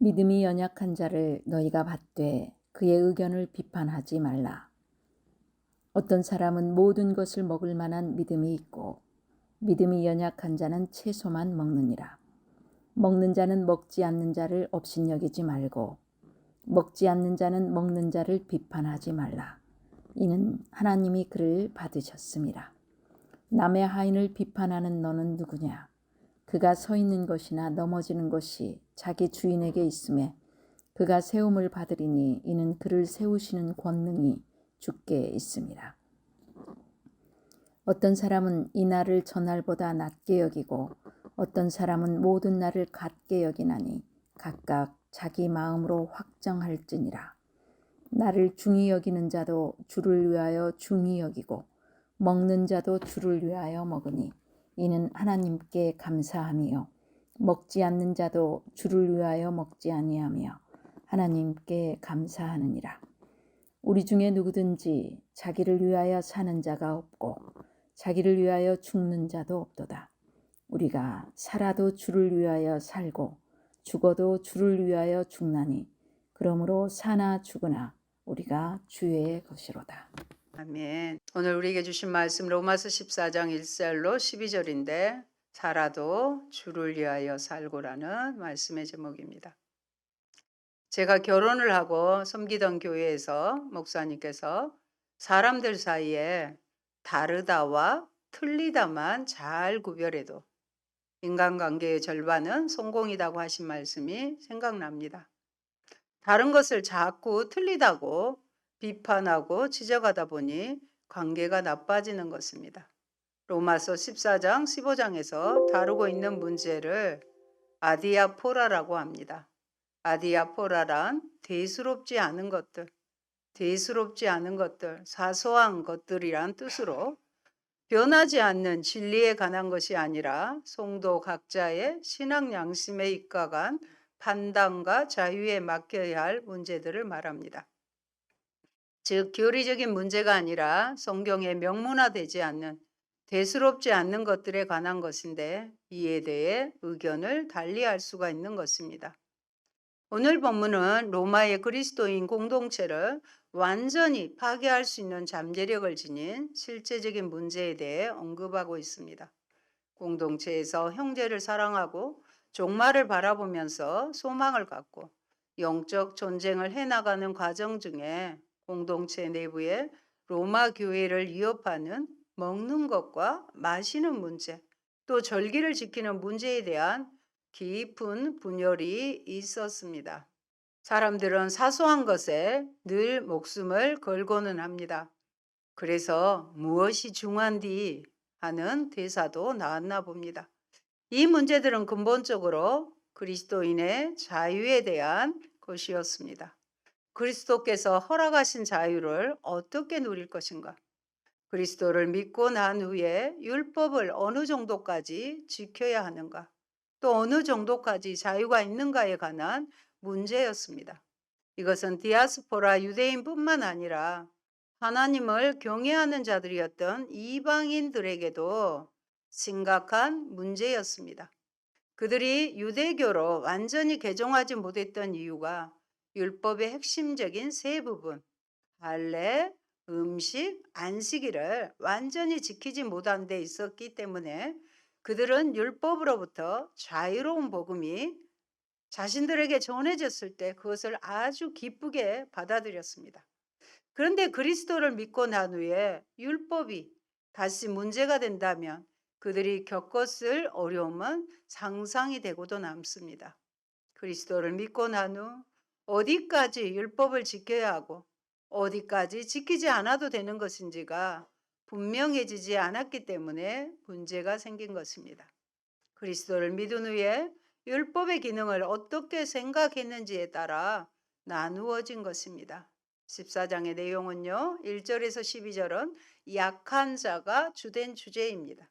믿음이 연약한 자를 너희가 받되 그의 의견을 비판하지 말라. 어떤 사람은 모든 것을 먹을 만한 믿음이 있고 믿음이 연약한 자는 채소만 먹느니라. 먹는 자는 먹지 않는 자를 업신여기지 말고 먹지 않는 자는 먹는 자를 비판하지 말라. 이는 하나님이 그를 받으셨습니다. 남의 하인을 비판하는 너는 누구냐? 그가 서 있는 것이나 넘어지는 것이 자기 주인에게 있음에 그가 세움을 받으리니 이는 그를 세우시는 권능이 주께 있습니다. 어떤 사람은 이 날을 전날보다 낮게 여기고 어떤 사람은 모든 날을 같게 여기나니 각각 자기 마음으로 확정할지니라. 나를 중히 여기는 자도 주를 위하여 중히 여기고 먹는 자도 주를 위하여 먹으니 이는 하나님께 감사함이요 먹지 않는 자도 주를 위하여 먹지 아니하며 하나님께 감사하느니라. 우리 중에 누구든지 자기를 위하여 사는 자가 없고 자기를 위하여 죽는 자도 없도다. 우리가 살아도 주를 위하여 살고 죽어도 주를 위하여 죽나니 그러므로 사나 죽으나 우리가 주의 것이로다. 아멘. 오늘 우리에게 주신 말씀 로마서 14장 1절로 12절인데 살아도 주를 위하여 살고라는 말씀의 제목입니다. 제가 결혼을 하고 섬기던 교회에서 목사님께서 사람들 사이에 다르다와 틀리다만 잘 구별해도 인간관계의 절반은 성공이라고 하신 말씀이 생각납니다. 다른 것을 자꾸 틀리다고 비판하고 지적하다 보니 관계가 나빠지는 것입니다. 로마서 14장 15장에서 다루고 있는 문제를 아디아포라라고 합니다. 아디아포라란 대수롭지 않은 것들, 사소한 것들이란 뜻으로 변하지 않는 진리에 관한 것이 아니라 성도 각자의 신앙 양심에 입각한 판단과 자유에 맡겨야 할 문제들을 말합니다. 즉 교리적인 문제가 아니라 성경에 명문화되지 않는 대수롭지 않는 것들에 관한 것인데 이에 대해 의견을 달리할 수가 있는 것입니다. 오늘 본문은 로마의 그리스도인 공동체를 완전히 파괴할 수 있는 잠재력을 지닌 실제적인 문제에 대해 언급하고 있습니다. 공동체에서 형제를 사랑하고 종말을 바라보면서 소망을 갖고 영적 전쟁을 해나가는 과정 중에 공동체 내부에 로마 교회를 위협하는 먹는 것과 마시는 문제, 또 절기를 지키는 문제에 대한 깊은 분열이 있었습니다. 사람들은 사소한 것에 늘 목숨을 걸고는 합니다. 그래서 무엇이 중요한디 하는 대사도 나왔나 봅니다. 이 문제들은 근본적으로 그리스도인의 자유에 대한 것이었습니다. 그리스도께서 허락하신 자유를 어떻게 누릴 것인가? 그리스도를 믿고 난 후에 율법을 어느 정도까지 지켜야 하는가? 또 어느 정도까지 자유가 있는가에 관한 문제였습니다. 이것은 디아스포라 유대인뿐만 아니라 하나님을 경외하는 자들이었던 이방인들에게도 심각한 문제였습니다. 그들이 유대교로 완전히 개종하지 못했던 이유가 율법의 핵심적인 세 부분, 할례, 음식, 안식일을 완전히 지키지 못한 데 있었기 때문에 그들은 율법으로부터 자유로운 복음이 자신들에게 전해졌을 때 그것을 아주 기쁘게 받아들였습니다. 그런데 그리스도를 믿고 난 후에 율법이 다시 문제가 된다면 그들이 겪었을 어려움은 상상이 되고도 남습니다. 그리스도를 믿고 난 후 어디까지 율법을 지켜야 하고 어디까지 지키지 않아도 되는 것인지가 분명해지지 않았기 때문에 문제가 생긴 것입니다. 그리스도를 믿은 후에 율법의 기능을 어떻게 생각했는지에 따라 나누어진 것입니다. 14장의 내용은요. 1절에서 12절은 약한 자가 주된 주제입니다.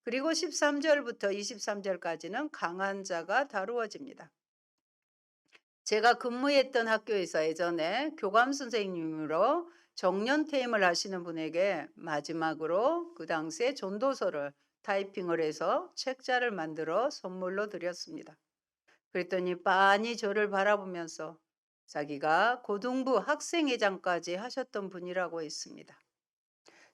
그리고 13절부터 23절까지는 강한 자가 다루어집니다. 제가 근무했던 학교에서 예전에 교감 선생님으로 정년퇴임을 하시는 분에게 마지막으로 그 당시에 전도서를 타이핑을 해서 책자를 만들어 선물로 드렸습니다. 그랬더니 빤히 저를 바라보면서 자기가 고등부 학생회장까지 하셨던 분이라고 했습니다.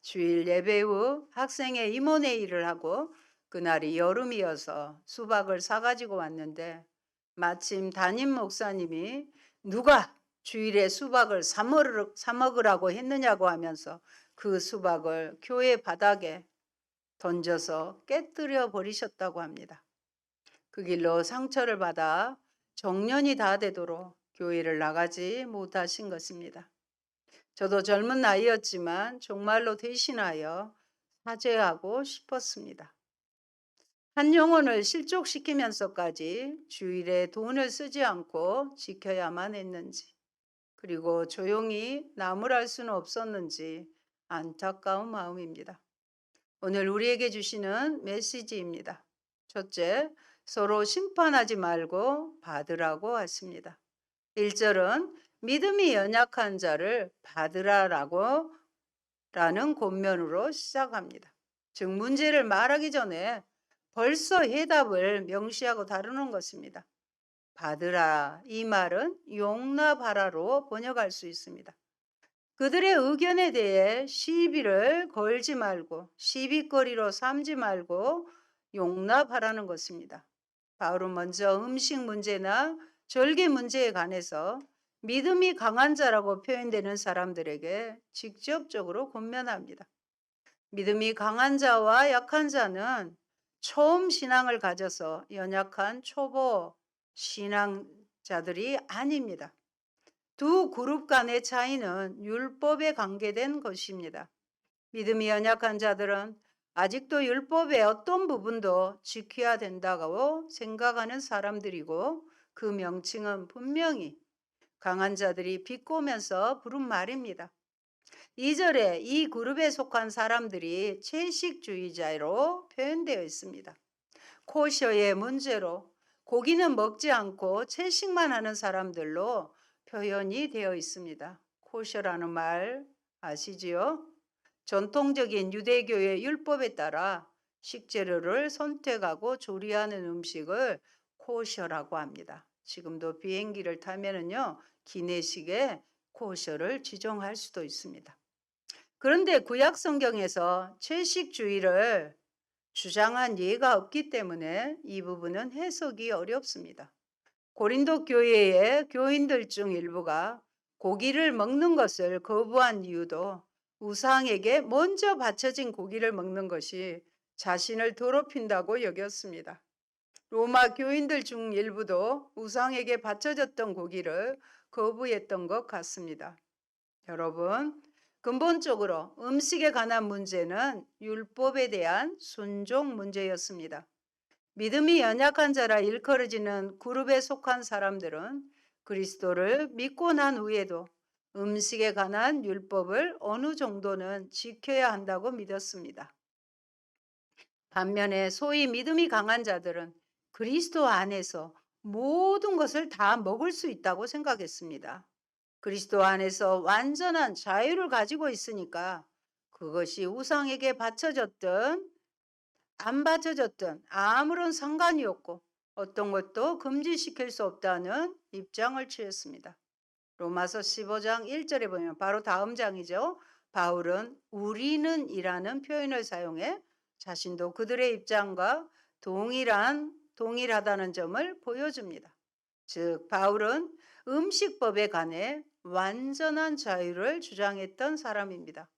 주일 예배 후 학생회 임원회의를 하고 그날이 여름이어서 수박을 사가지고 왔는데 마침 담임 목사님이 누가 주일에 수박을 사 먹으라고 했느냐고 하면서 그 수박을 교회 바닥에 던져서 깨뜨려 버리셨다고 합니다. 그 길로 상처를 받아 정년이 다 되도록 교회를 나가지 못하신 것입니다. 저도 젊은 나이였지만 정말로 대신하여 사죄하고 싶었습니다. 한 영혼을 실족시키면서까지 주일에 돈을 쓰지 않고 지켜야만 했는지, 그리고 조용히 나무랄 수는 없었는지 안타까운 마음입니다. 오늘 우리에게 주시는 메시지입니다. 첫째, 서로 심판하지 말고 받으라고 하십니다. 1절은 믿음이 연약한 자를 받으라라고 라는 권면으로 시작합니다. 즉 문제를 말하기 전에 벌써 해답을 명시하고 다루는 것입니다. 받으라 이 말은 용납하라로 번역할 수 있습니다. 그들의 의견에 대해 시비를 걸지 말고 시비거리로 삼지 말고 용납하라는 것입니다. 바울은 먼저 음식 문제나 절개 문제에 관해서 믿음이 강한 자라고 표현되는 사람들에게 직접적으로 권면합니다. 믿음이 강한 자와 약한 자는 처음 신앙을 가져서 연약한 초보 신앙자들이 아닙니다. 두 그룹 간의 차이는 율법에 관계된 것입니다. 믿음이 연약한 자들은 아직도 율법의 어떤 부분도 지켜야 된다고 생각하는 사람들이고 그 명칭은 분명히 강한 자들이 비꼬면서 부른 말입니다. 2절에 이 그룹에 속한 사람들이 채식주의자로 표현되어 있습니다. 코셔의 문제로 고기는 먹지 않고 채식만 하는 사람들로 표현이 되어 있습니다. 코셔라는 말 아시지요? 전통적인 유대교의 율법에 따라 식재료를 선택하고 조리하는 음식을 코셔라고 합니다. 지금도 비행기를 타면은요, 기내식에 코셔를 지정할 수도 있습니다. 그런데 구약 성경에서 채식주의를 주장한 예가 없기 때문에 이 부분은 해석이 어렵습니다. 고린도 교회의 교인들 중 일부가 고기를 먹는 것을 거부한 이유도 우상에게 먼저 바쳐진 고기를 먹는 것이 자신을 더럽힌다고 여겼습니다. 로마 교인들 중 일부도 우상에게 바쳐졌던 고기를 거부했던 것 같습니다. 여러분, 근본적으로 음식에 관한 문제는 율법에 대한 순종 문제였습니다. 믿음이 연약한 자라 일컬어지는 그룹에 속한 사람들은 그리스도를 믿고 난 후에도 음식에 관한 율법을 어느 정도는 지켜야 한다고 믿었습니다. 반면에 소위 믿음이 강한 자들은 그리스도 안에서 모든 것을 다 먹을 수 있다고 생각했습니다. 그리스도 안에서 완전한 자유를 가지고 있으니까 그것이 우상에게 바쳐졌든 안 바쳐졌든 아무런 상관이 없고 어떤 것도 금지시킬 수 없다는 입장을 취했습니다. 로마서 15장 1절에 보면 바로 다음 장이죠. 바울은 우리는 이라는 표현을 사용해 자신도 그들의 입장과 동일하다는 점을 보여줍니다. 즉 바울은 음식법에 관해 완전한 자유를 주장했던 사람입니다.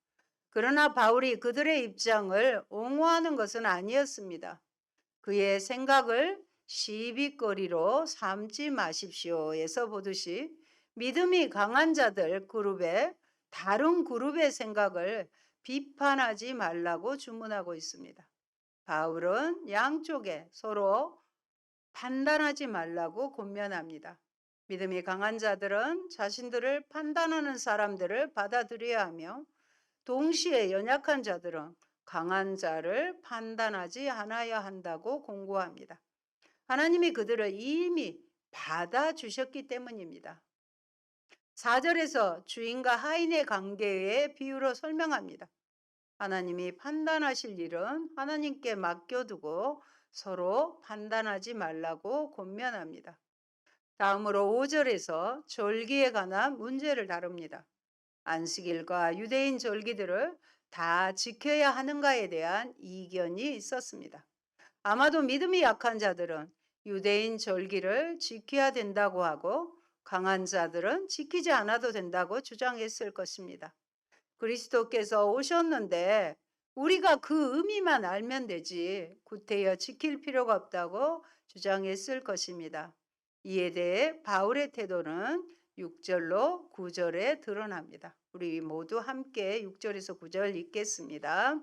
그러나 바울이 그들의 입장을 옹호하는 것은 아니었습니다. 그의 생각을 시비거리로 삼지 마십시오에서 보듯이 믿음이 강한 자들 그룹에 다른 그룹의 생각을 비판하지 말라고 주문하고 있습니다. 바울은 양쪽에 서로 판단하지 말라고 권면합니다. 믿음이 강한 자들은 자신들을 판단하는 사람들을 받아들여야 하며 동시에 연약한 자들은 강한 자를 판단하지 않아야 한다고 공고합니다. 하나님이 그들을 이미 받아주셨기 때문입니다. 4절에서 주인과 하인의 관계의 비유로 설명합니다. 하나님이 판단하실 일은 하나님께 맡겨두고 서로 판단하지 말라고 권면합니다. 다음으로 5절에서 절기에 관한 문제를 다룹니다. 안식일과 유대인 절기들을 다 지켜야 하는가에 대한 이견이 있었습니다. 아마도 믿음이 약한 자들은 유대인 절기를 지켜야 된다고 하고 강한 자들은 지키지 않아도 된다고 주장했을 것입니다. 그리스도께서 오셨는데 우리가 그 의미만 알면 되지 구태여 지킬 필요가 없다고 주장했을 것입니다. 이에 대해 바울의 태도는 6절로 9절에 드러납니다. 우리 모두 함께 6절에서 9절 읽겠습니다.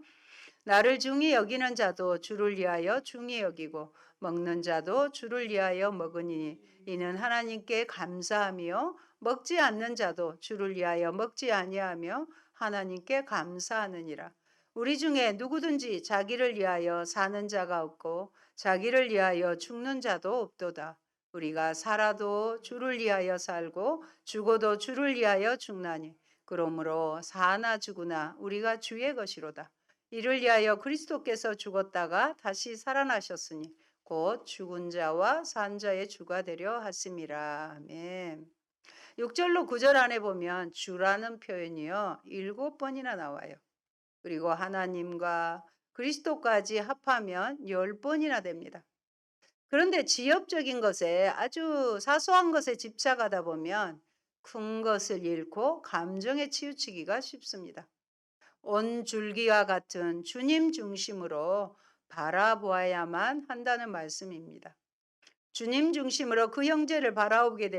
나를 중히 여기는 자도 주를 위하여 중히 여기고 먹는 자도 주를 위하여 먹으니 이는 하나님께 감사하며 먹지 않는 자도 주를 위하여 먹지 아니하며 하나님께 감사하느니라. 우리 중에 누구든지 자기를 위하여 사는 자가 없고 자기를 위하여 죽는 자도 없도다. 우리가 살아도 주를 위하여 살고 죽어도 주를 위하여 죽나니 그러므로 사나 죽으나 우리가 주의 것이로다. 이를 위하여 그리스도께서 죽었다가 다시 살아나셨으니 곧 죽은 자와 산 자의 주가 되려 하심이라. 아멘. 6절로 9절 안에 보면 주라는 표현이요 7번이나 나와요. 그리고 하나님과 그리스도까지 합하면 10번이나 됩니다. 그런데 지엽적인 것에 아주 사소한 것에 집착하다 보면 큰 것을 잃고 감정에 치우치기가 쉽습니다. 온 줄기와 같은 주님 중심으로 바라보아야만 한다는 말씀입니다. 주님 중심으로 그 형제를 바라보게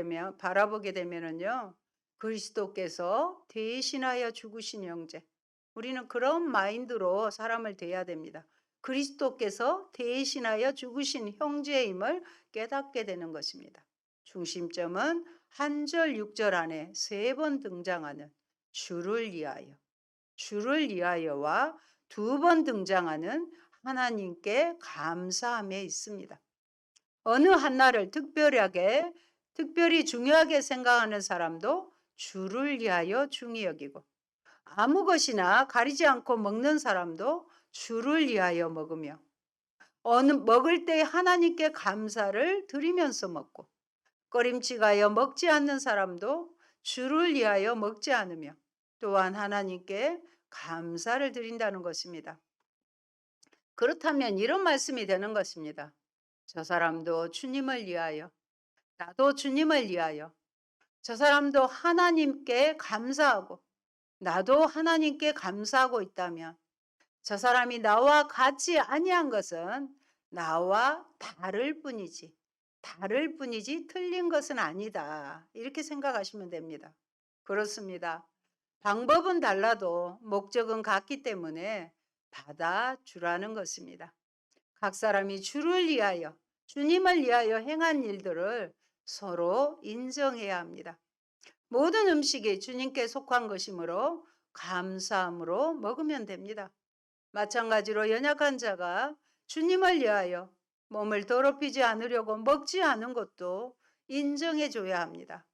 되면은요, 그리스도께서 대신하여 죽으신 형제. 우리는 그런 마인드로 사람을 대해야 됩니다. 그리스도께서 대신하여 죽으신 형제임을 깨닫게 되는 것입니다. 중심점은 한 절 6절 안에 3번 등장하는 주를 위하여, 주를 위하여와 2번 등장하는 하나님께 감사함에 있습니다. 어느 한날을 특별히 중요하게 생각하는 사람도 주를 위하여 중히 여기고 아무 것이나 가리지 않고 먹는 사람도 주를 위하여 먹으며 먹을 때 하나님께 감사를 드리면서 먹고 꺼림칙하여 먹지 않는 사람도 주를 위하여 먹지 않으며 또한 하나님께 감사를 드린다는 것입니다. 그렇다면 이런 말씀이 되는 것입니다. 저 사람도 주님을 위하여, 나도 주님을 위하여, 저 사람도 하나님께 감사하고, 나도 하나님께 감사하고 있다면, 저 사람이 나와 같지 아니한 것은 나와 다를 뿐이지 틀린 것은 아니다. 이렇게 생각하시면 됩니다. 그렇습니다. 방법은 달라도 목적은 같기 때문에 받아주라는 것입니다. 각 사람이 주를 위하여, 주님을 위하여 행한 일들을 서로 인정해야 합니다. 모든 음식이 주님께 속한 것이므로 감사함으로 먹으면 됩니다. 마찬가지로 연약한 자가 주님을 위하여 몸을 더럽히지 않으려고 먹지 않은 것도 인정해 줘야 합니다.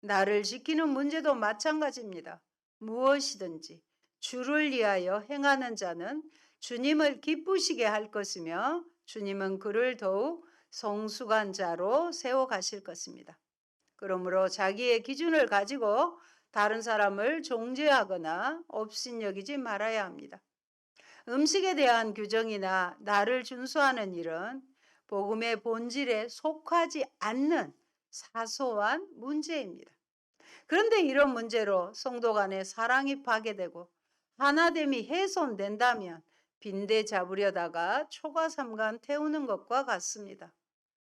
나를 지키는 문제도 마찬가지입니다. 무엇이든지 주를 위하여 행하는 자는 주님을 기쁘시게 할 것이며 주님은 그를 더욱 성숙한 자로 세워 가실 것입니다. 그러므로 자기의 기준을 가지고 다른 사람을 정죄하거나 업신여기지 말아야 합니다. 음식에 대한 규정이나 나를 준수하는 일은 복음의 본질에 속하지 않는 사소한 문제입니다. 그런데 이런 문제로 성도 간의 사랑이 파괴되고 하나됨이 훼손된다면 빈대 잡으려다가 초가삼간 태우는 것과 같습니다.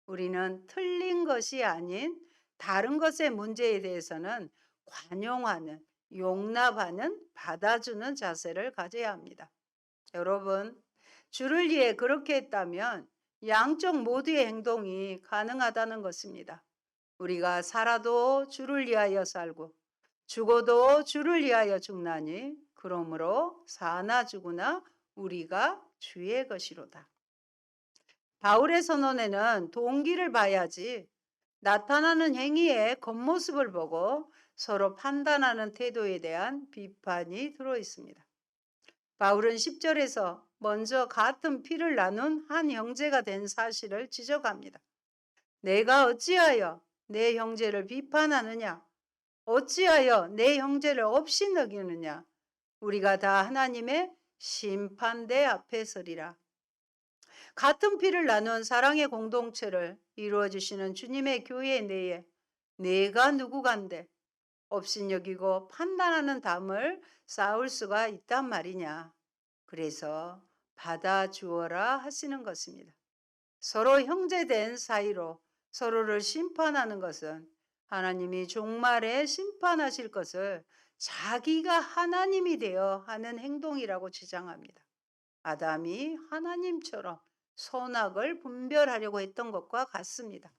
우리는 틀린 것이 아닌 다른 것의 문제에 대해서는 관용하는, 용납하는, 받아주는 자세를 가져야 합니다. 여러분, 주를 위해 그렇게 했다면 양쪽 모두의 행동이 가능하다는 것입니다. 우리가 살아도 주를 위하여 살고 죽어도 주를 위하여 죽나니 그러므로 사나 죽으나 우리가 주의 것이로다. 바울의 선언에는 동기를 봐야지 나타나는 행위의 겉모습을 보고 서로 판단하는 태도에 대한 비판이 들어 있습니다. 바울은 10절에서 먼저 같은 피를 나눈 한 형제가 된 사실을 지적합니다. 내가 어찌하여 내 형제를 비판하느냐? 어찌하여 내 형제를 없이 여기느냐? 우리가 다 하나님의 심판대 앞에 서리라. 같은 피를 나눈 사랑의 공동체를 이루어 주시는 주님의 교회 내에 내가 누구간데 업신여기고 판단하는 담을 쌓을 수가 있단 말이냐. 그래서 받아주어라 하시는 것입니다. 서로 형제된 사이로 서로를 심판하는 것은 하나님이 종말에 심판하실 것을 자기가 하나님이 되어 하는 행동이라고 주장합니다. 아담이 하나님처럼 선악을 분별하려고 했던 것과 같습니다.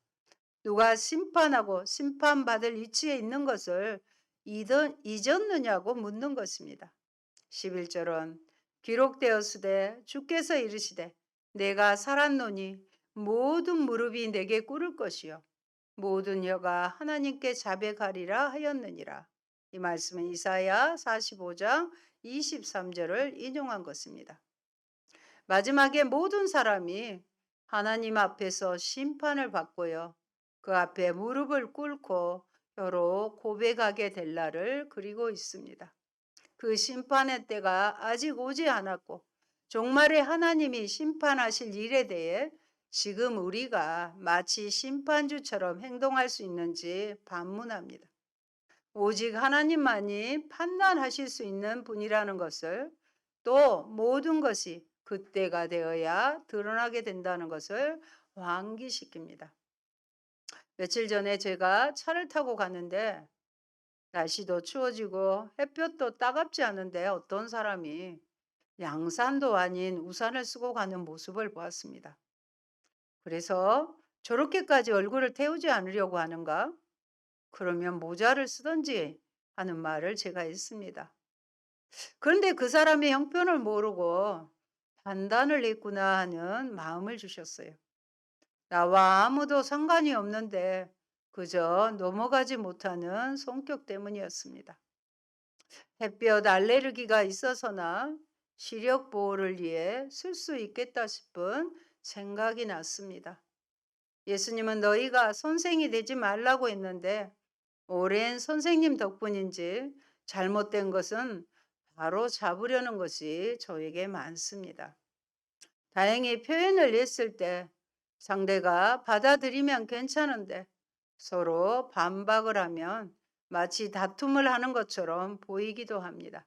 누가 심판하고 심판받을 위치에 있는 것을 잊었느냐고 묻는 것입니다. 11절은 기록되었으되 주께서 이르시되 내가 살았노니 모든 무릎이 내게 꿇을 것이요 모든 혀가 하나님께 자백하리라 하였느니라. 이 말씀은 이사야 45장 23절을 인용한 것입니다. 마지막에 모든 사람이 하나님 앞에서 심판을 받고요. 그 앞에 무릎을 꿇고 혀로 고백하게 될 날을 그리고 있습니다. 그 심판의 때가 아직 오지 않았고 종말에 하나님이 심판하실 일에 대해 지금 우리가 마치 심판주처럼 행동할 수 있는지 반문합니다. 오직 하나님만이 판단하실 수 있는 분이라는 것을, 또 모든 것이 그때가 되어야 드러나게 된다는 것을 환기시킵니다. 며칠 전에 제가 차를 타고 가는데 날씨도 추워지고 햇볕도 따갑지 않은데 어떤 사람이 양산도 아닌 우산을 쓰고 가는 모습을 보았습니다. 그래서 저렇게까지 얼굴을 태우지 않으려고 하는가? 그러면 모자를 쓰던지 하는 말을 제가 했습니다. 그런데 그 사람의 형편을 모르고 판단을 했구나 하는 마음을 주셨어요. 나와 아무도 상관이 없는데 그저 넘어가지 못하는 성격 때문이었습니다. 햇볕 알레르기가 있어서나 시력 보호를 위해 쓸 수 있겠다 싶은 생각이 났습니다. 예수님은 너희가 선생이 되지 말라고 했는데 오랜 선생님 덕분인지 잘못된 것은 바로 잡으려는 것이 저에게 많습니다. 다행히 표현을 했을 때 상대가 받아들이면 괜찮은데 서로 반박을 하면 마치 다툼을 하는 것처럼 보이기도 합니다.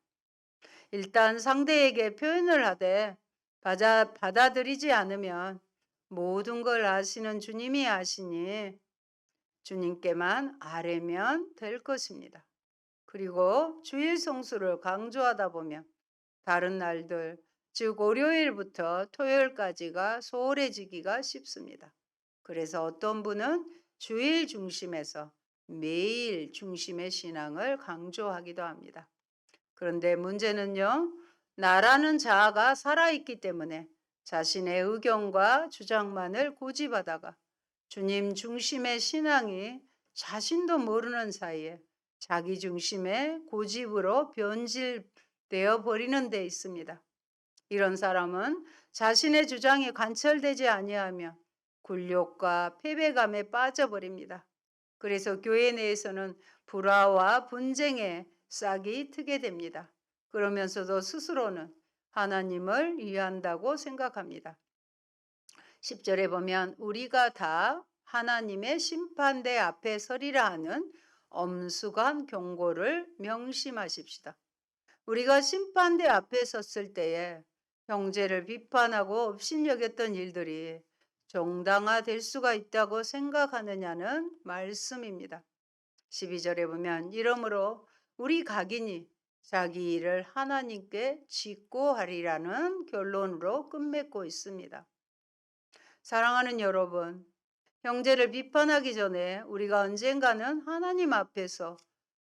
일단 상대에게 표현을 하되 받아들이지 않으면 모든 걸 아시는 주님이 아시니 주님께만 아뢰면 될 것입니다. 그리고 주일 성수를 강조하다 보면 다른 날들, 즉 월요일부터 토요일까지가 소홀해지기가 쉽습니다. 그래서 어떤 분은 주일 중심에서 매일 중심의 신앙을 강조하기도 합니다. 그런데 문제는요, 나라는 자아가 살아있기 때문에 자신의 의견과 주장만을 고집하다가 주님 중심의 신앙이 자신도 모르는 사이에 자기 중심의 고집으로 변질되어 버리는 데 있습니다. 이런 사람은 자신의 주장이 관철되지 아니하며 굴욕과 패배감에 빠져버립니다. 그래서 교회 내에서는 불화와 분쟁에 싹이 트게 됩니다. 그러면서도 스스로는 하나님을 위한다고 생각합니다. 10절에 보면 우리가 다 하나님의 심판대 앞에 서리라 하는 엄숙한 경고를 명심하십시다. 우리가 심판대 앞에 섰을 때에 형제를 비판하고 업신여겼던 일들이 정당화될 수가 있다고 생각하느냐는 말씀입니다. 12절에 보면 이러므로 우리 각인이 자기 일을 하나님께 짓고 하리라는 결론으로 끝맺고 있습니다. 사랑하는 여러분, 형제를 비판하기 전에 우리가 언젠가는 하나님 앞에서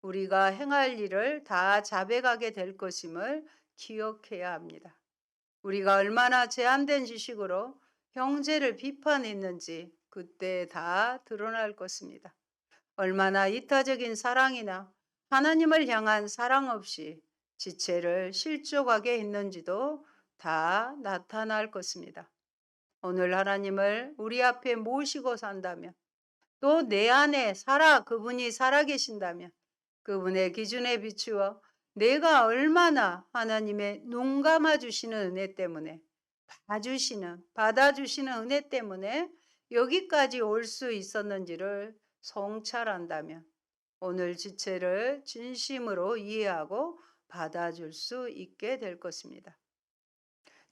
우리가 행할 일을 다 자백하게 될 것임을 기억해야 합니다. 우리가 얼마나 제한된 지식으로 형제를 비판했는지 그때 다 드러날 것입니다. 얼마나 이타적인 사랑이나 하나님을 향한 사랑 없이 지체를 실족하게 했는지도 다 나타날 것입니다. 오늘 하나님을 우리 앞에 모시고 산다면 또 내 안에 그분이 살아계신다면 그분의 기준에 비추어 내가 얼마나 하나님의 눈 감아 주시는 은혜 때문에 받아주시는 은혜 때문에 여기까지 올 수 있었는지를 성찰한다면 오늘 지체를 진심으로 이해하고 받아줄 수 있게 될 것입니다.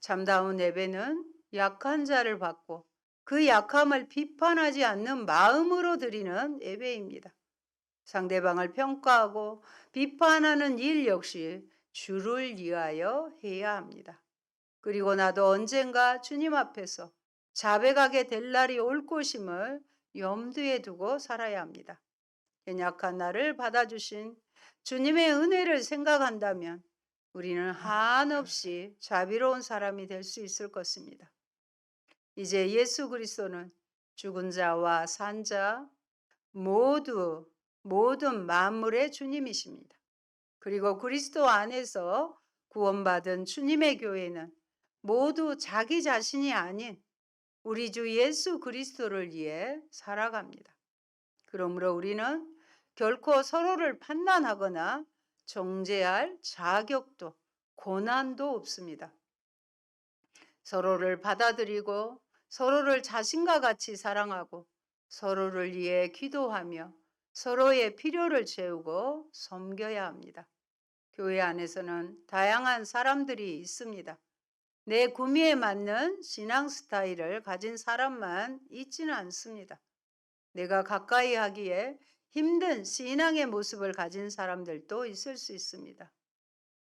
참다운 예배는 약한 자를 받고 그 약함을 비판하지 않는 마음으로 드리는 예배입니다. 상대방을 평가하고 비판하는 일 역시 주를 위하여 해야 합니다. 그리고 나도 언젠가 주님 앞에서 자백하게 될 날이 올 것임을 염두에 두고 살아야 합니다. 연약한 나를 받아주신 주님의 은혜를 생각한다면 우리는 한없이 자비로운 사람이 될 수 있을 것입니다. 이제 예수 그리스도는 죽은 자와 산 자 모든 만물의 주님이십니다. 그리고 그리스도 안에서 구원받은 주님의 교회는 모두 자기 자신이 아닌 우리 주 예수 그리스도를 위해 살아갑니다. 그러므로 우리는 결코 서로를 판단하거나 정죄할 자격도 고난도 없습니다. 서로를 받아들이고 서로를 자신과 같이 사랑하고 서로를 위해 기도하며 서로의 필요를 채우고 섬겨야 합니다. 교회 안에서는 다양한 사람들이 있습니다. 내 구미에 맞는 신앙 스타일을 가진 사람만 있지는 않습니다. 내가 가까이 하기에 힘든 신앙의 모습을 가진 사람들도 있을 수 있습니다.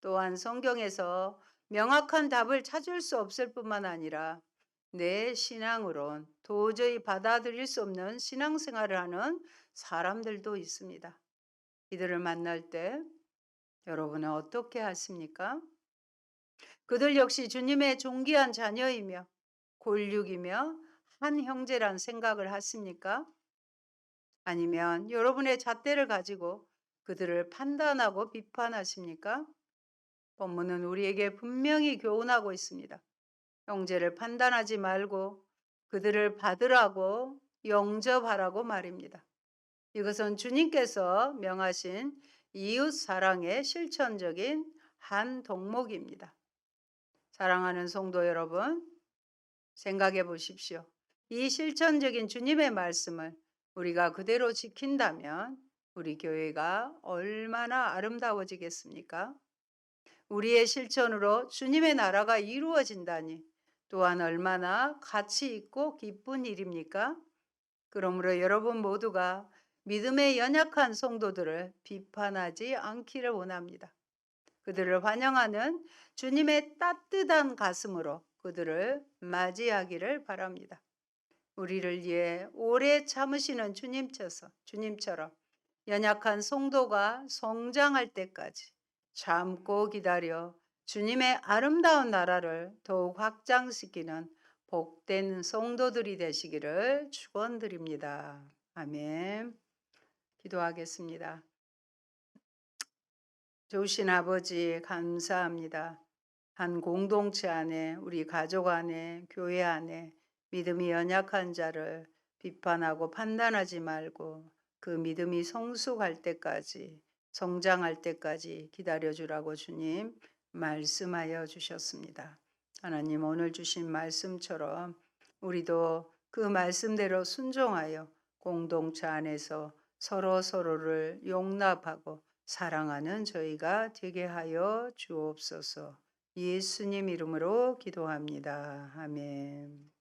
또한 성경에서 명확한 답을 찾을 수 없을 뿐만 아니라 내 신앙으론 도저히 받아들일 수 없는 신앙생활을 하는 사람들도 있습니다. 이들을 만날 때 여러분은 어떻게 하십니까? 그들 역시 주님의 존귀한 자녀이며 골육이며 한 형제란 생각을 하십니까? 아니면 여러분의 잣대를 가지고 그들을 판단하고 비판하십니까? 본문은 우리에게 분명히 교훈하고 있습니다. 형제를 판단하지 말고 그들을 받으라고 영접하라고 말입니다. 이것은 주님께서 명하신 이웃 사랑의 실천적인 한 덕목입니다. 사랑하는 성도 여러분, 생각해 보십시오. 이 실천적인 주님의 말씀을 우리가 그대로 지킨다면 우리 교회가 얼마나 아름다워지겠습니까? 우리의 실천으로 주님의 나라가 이루어진다니 또한 얼마나 가치 있고 기쁜 일입니까? 그러므로 여러분 모두가 믿음의 연약한 성도들을 비판하지 않기를 원합니다. 그들을 환영하는 주님의 따뜻한 가슴으로 그들을 맞이하기를 바랍니다. 우리를 위해 오래 참으시는 주님처럼 연약한 성도가 성장할 때까지 참고 기다려 주님의 아름다운 나라를 더욱 확장시키는 복된 성도들이 되시기를 축원드립니다. 아멘. 기도하겠습니다. 좋으신 아버지 감사합니다. 한 공동체 안에 우리 가족 안에 교회 안에 믿음이 연약한 자를 비판하고 판단하지 말고 그 믿음이 성숙할 때까지 성장할 때까지 기다려주라고 주님 말씀하여 주셨습니다. 하나님 오늘 주신 말씀처럼 우리도 그 말씀대로 순종하여 공동체 안에서 서로를 용납하고 사랑하는 저희가 되게 하여 주옵소서. 예수님 이름으로 기도합니다. 아멘.